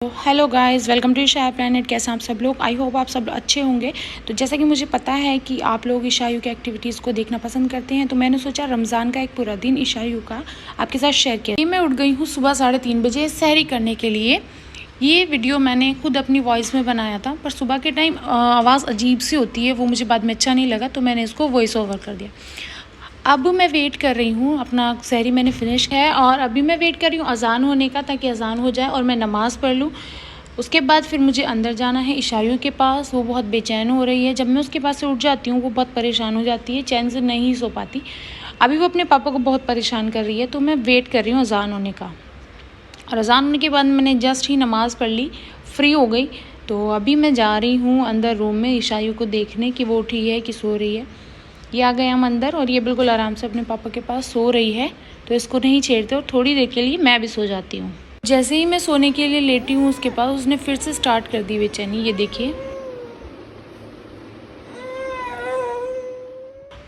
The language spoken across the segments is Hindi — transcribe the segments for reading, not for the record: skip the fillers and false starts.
Hello guys, welcome to Isha planet. कैसे आप सब लोग? आई होप आप सब अच्छे होंगे। तो जैसा कि मुझे पता है कि आप लोग ईशायू की एक्टिविटीज़ को देखना पसंद करते हैं, तो मैंने सोचा रमज़ान का एक पूरा दिन ईशायू का आपके साथ शेयर किया। मैं उठ गई हूँ सुबह 3:30 बजे सहरी करने के लिए। ये वीडियो मैंने खुद अपनी वॉइस में बनाया था, पर सुबह के टाइम आवाज़ अजीब सी होती है, वो मुझे बाद में अच्छा नहीं लगा, तो मैंने इसको वॉइस ओवर कर दिया। अब मैं वेट कर रही हूँ, अपना सहरी मैंने फिनिश है और अभी मैं वेट कर रही हूँ अज़ान होने का, ताकि अज़ान हो जाए और मैं नमाज़ पढ़ लूँ। उसके बाद फिर मुझे अंदर जाना है ईशायू के पास। वो बहुत बेचैन हो रही है। जब मैं उसके पास से उठ जाती हूँ वो बहुत परेशान हो जाती है, चैन से नहीं सो पाती। अभी वो अपने पापा को बहुत परेशान कर रही है, तो मैं वेट कर रही हूँ अज़ान होने का। और अज़ान होने के बाद मैंने जस्ट ही नमाज़ पढ़ ली, फ्री हो गई। तो अभी मैं जा रही हूँ अंदर रूम में ईशायू को देखने कि वो उठी है कि सो रही है। ये आ गए हम अंदर और ये बिल्कुल आराम से अपने पापा के पास सो रही है, तो इसको नहीं छेड़ते और थोड़ी देर के लिए मैं भी सो जाती हूँ। जैसे ही मैं सोने के लिए लेटी हूँ उसके पास, उसने फिर से स्टार्ट कर दी बेचैनी। ये देखिए,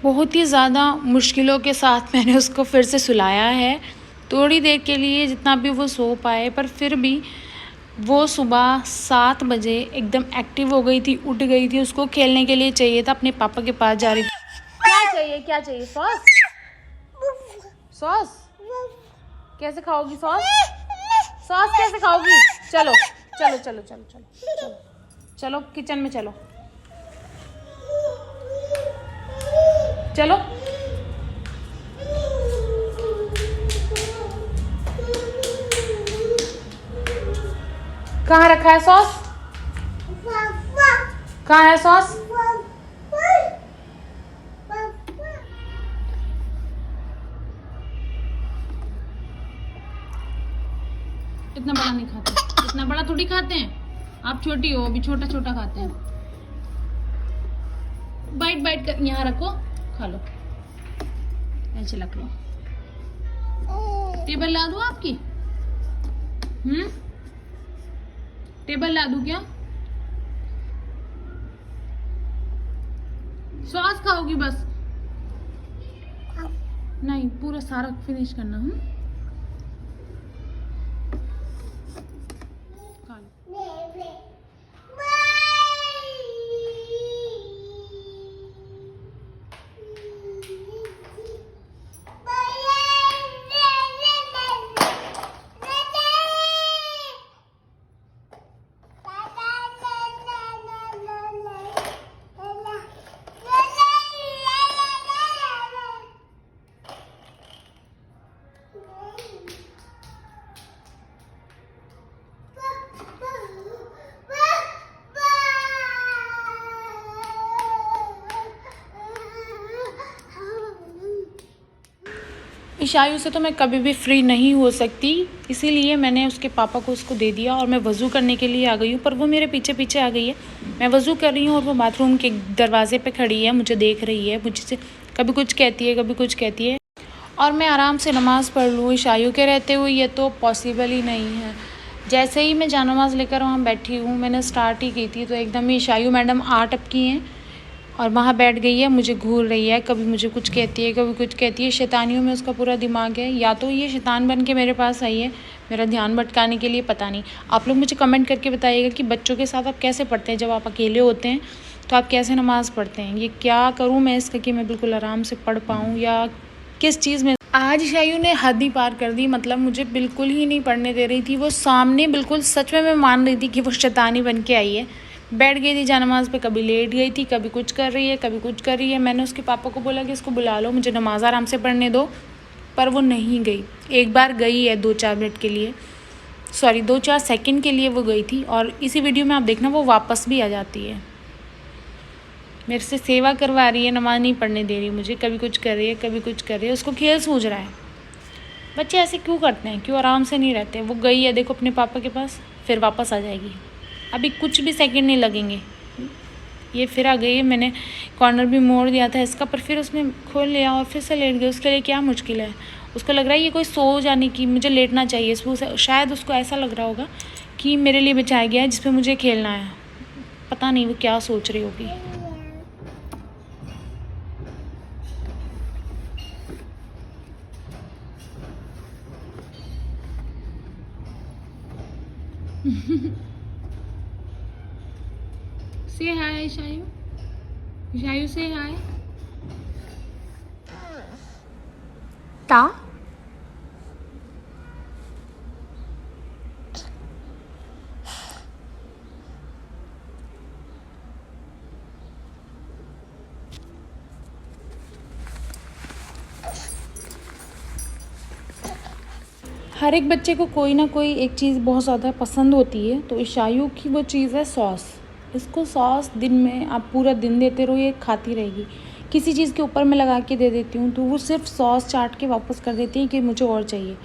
बहुत ही ज़्यादा मुश्किलों के साथ मैंने उसको फिर से सुलाया है, थोड़ी देर के लिए जितना भी वो सो पाए। पर फिर भी वो सुबह 7 बजे एकदम एक्टिव हो गई थी, उठ गई थी। उसको खेलने के लिए चाहिए था, अपने पापा के पास जा रही। क्या चाहिए, क्या चाहिए? सॉस? सॉस कैसे खाओगी? सॉस सॉस कैसे खाओगी? चलो चलो चलो चलो चलो चलो चलो किचन में चलो चलो। कहाँ रखा है सॉस? कहाँ है सॉस? इतना बड़ा नहीं खाते, इतना बड़ा थोड़ी खाते हैं। आप छोटी हो, अभी छोटा छोटा खाते हैं। बाइट बाइट कर यहाँ रखो, खा लो, ऐसे रख लो। टेबल ला दूं आपकी? टेबल ला दूं क्या? सॉस खाओगी बस? नहीं, पूरा सारा फिनिश करना। खा लो। ईशायू से तो मैं कभी भी फ्री नहीं हो सकती, इसीलिए मैंने उसके पापा को उसको दे दिया और मैं वज़ू करने के लिए आ गई हूँ। पर वो मेरे पीछे पीछे आ गई है। मैं वज़ू कर रही हूँ और वो बाथरूम के दरवाजे पे खड़ी है, मुझे देख रही है, मुझसे कभी कुछ कहती है, कभी कुछ कहती है। और मैं आराम से नमाज़ पढ़ लूँ ईशायू के रहते हुए, ये तो पॉसिबल ही नहीं है। जैसे ही मैं जानमाज़ लेकर वहाँ बैठी हूँ, मैंने स्टार्ट ही की थी, तो एकदम ही ईशायू मैडम आ टपकी हैं और वहाँ बैठ गई है, मुझे घूर रही है, कभी मुझे कुछ कहती है, कभी कुछ कहती है। शैतानियों में उसका पूरा दिमाग है। या तो ये शैतान बन के मेरे पास आई है मेरा ध्यान भटकाने के लिए, पता नहीं। आप लोग मुझे कमेंट करके बताइएगा कि बच्चों के साथ आप कैसे पढ़ते हैं, जब आप अकेले होते हैं तो आप कैसे नमाज़ पढ़ते हैं। ये क्या करूँ मैं इसका कि मैं बिल्कुल आराम से पढ़ पाऊँ, या किस चीज़ में। आज ईशायू ने हद ही पार कर दी, मतलब मुझे बिल्कुल ही नहीं पढ़ने दे रही थी। वो सामने बिल्कुल सच में मैं मान रही थी कि वो शैतानी बन के आई है। बैठ गई थी जानमाज़ पे, कभी लेट गई थी, कभी कुछ कर रही है, कभी कुछ कर रही है। मैंने उसके पापा को बोला कि इसको बुला लो, मुझे नमाज़ आराम से पढ़ने दो, पर वो नहीं गई। एक बार गई है 2-4 मिनट के लिए, सॉरी 2-4 सेकंड के लिए वो गई थी, और इसी वीडियो में आप देखना वो वापस भी आ जाती है। मेरे से सेवा करवा रही है, नमाज़ नहीं पढ़ने दे रही मुझे, कभी कुछ कर रही है, कभी कुछ कर रही है। उसको खेल सूझ रहा है। बच्चे ऐसे क्यों करते हैं, क्यों आराम से नहीं रहते? वो गई है देखो अपने पापा के पास, फिर वापस आ जाएगी, अभी कुछ भी सेकंड नहीं लगेंगे। ये फिर आ गई है। मैंने कॉर्नर भी मोड़ दिया था इसका, पर फिर उसने खोल लिया और फिर से लेट गई। उसके लिए क्या मुश्किल है? उसको लग रहा है ये कोई सो जाने की, मुझे लेटना चाहिए। शायद उसको ऐसा लग रहा होगा कि मेरे लिए बिछाया गया है जिस पे मुझे खेलना है। पता नहीं वो क्या सोच रही होगी। Say hi, Ishayu. Ishayu, say hi. Ta. हर एक बच्चे को कोई ना कोई एक चीज़ बहुत ज़्यादा पसंद होती है, तो ईशायु की वो चीज़ है सॉस। इसको सॉस दिन में आप पूरा दिन देते रहो, ये खाती रहेगी। किसी चीज़ के ऊपर मैं लगा के दे देती हूँ तो वो सिर्फ सॉस चाट के वापस कर देती है कि मुझे और चाहिए।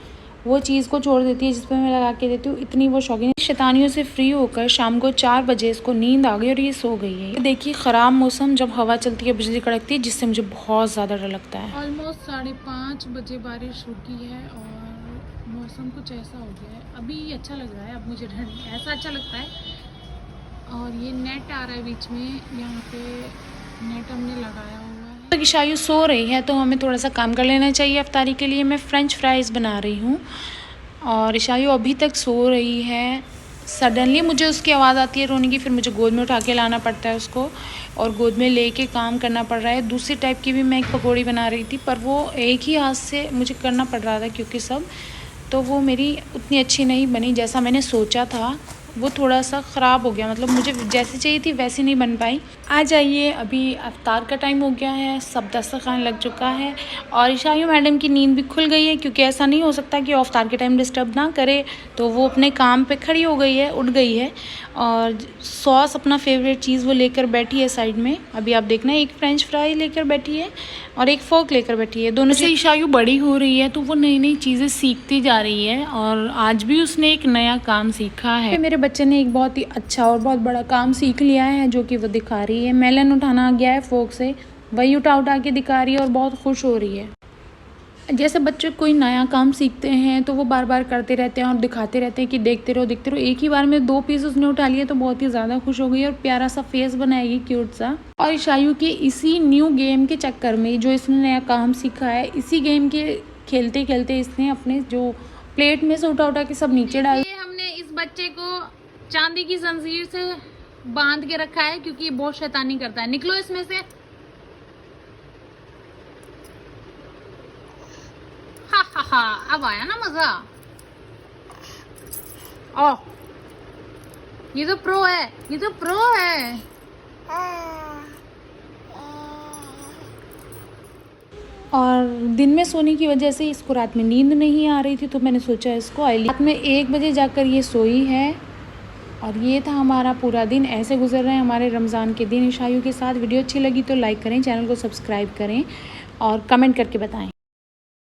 वो चीज़ को छोड़ देती है जिस पर मैं लगा के देती हूँ, इतनी वो शौकीन। शैतानियों से फ्री होकर शाम को 4 बजे इसको नींद आ गई और ये सो गई है। देखिए ख़राब मौसम, जब हवा चलती है बिजली कड़कती है, जिससे मुझे बहुत ज़्यादा डर लगता है। ऑलमोस्ट 5:30 बजे बारिश रुकी है और मौसम कुछ ऐसा हो गया है। अभी अच्छा लग रहा है, अब मुझे ऐसा अच्छा लगता है। और ये नेट आ रहा है बीच में, यहाँ पे नेट हमने लगाया हुआ है। तो ईशायु सो रही है तो हमें थोड़ा सा काम कर लेना चाहिए। इफ्तारी के लिए मैं फ़्रेंच फ्राइज़ बना रही हूँ और ईशायु अभी तक सो रही है। सडनली मुझे उसकी आवाज़ आती है रोने की, फिर मुझे गोद में उठा के लाना पड़ता है उसको और गोद में लेके काम करना पड़ रहा है। दूसरी टाइप की भी मैं एक पकौड़ी बना रही थी, पर वो एक ही हाथ से मुझे करना पड़ रहा था क्योंकि तो वो मेरी उतनी अच्छी नहीं बनी जैसा मैंने सोचा था। वो थोड़ा सा ख़राब हो गया, मतलब मुझे जैसी चाहिए थी वैसी नहीं बन पाई। आ जाइए, अभी अफ्तार का टाइम हो गया है, सब दस्तरखान लग चुका है और ईशायु मैडम की नींद भी खुल गई है क्योंकि ऐसा नहीं हो सकता कि अफ्तार के टाइम डिस्टर्ब ना करे। तो वो अपने काम पे खड़ी हो गई है, उठ गई है और सॉस अपना फेवरेट चीज़ वो लेकर बैठी है साइड में। अभी आप देखना, एक फ्रेंच फ्राई लेकर बैठी है और एक फोक लेकर बैठी है। दोनों से ईशायु बड़ी हो रही है तो वो नई नई चीज़ें सीखती जा रही है और आज भी उसने एक नया काम सीखा है। मेरे बच्चे ने एक बहुत ही अच्छा और बहुत बड़ा काम सीख लिया है जो कि वो दिखा रही है। मेलन उठाना गया है फोक से, वही उठा के दिखा रही है और बहुत खुश हो रही है। जैसे बच्चे कोई नया काम सीखते हैं तो वो बार बार करते रहते हैं और दिखाते रहते हैं कि देखते रहो देखते रहो। एक ही बार में 2 पीस उसने उठा लिए तो बहुत ही ज़्यादा खुश हो गई और प्यारा सा फेस बनाएगी, क्यूट सा। और ईशायु के इसी न्यू गेम के चक्कर में जो इसने नया काम सीखा है, इसी गेम के खेलते खेलते इसने अपने जो प्लेट में से उठा के सब नीचे डाल। हमने इस बच्चे को चांदी की जंजीर से बांध के रखा है क्योंकि ये बहुत शैतानी करता है। निकलो इसमें से। हा, अब आया ना मजा। ओ, ये तो प्रो है, ये तो प्रो है। और दिन में सोने की वजह से इसको रात में नींद नहीं आ रही थी तो मैंने सोचा इसको रात में 1 बजे जाकर ये सोई है। और ये था हमारा पूरा दिन, ऐसे गुजर रहे हैं हमारे रमज़ान के दिन ईशायु के साथ। वीडियो अच्छी लगी तो लाइक करें, चैनल को सब्सक्राइब करें और कमेंट करके बताएं।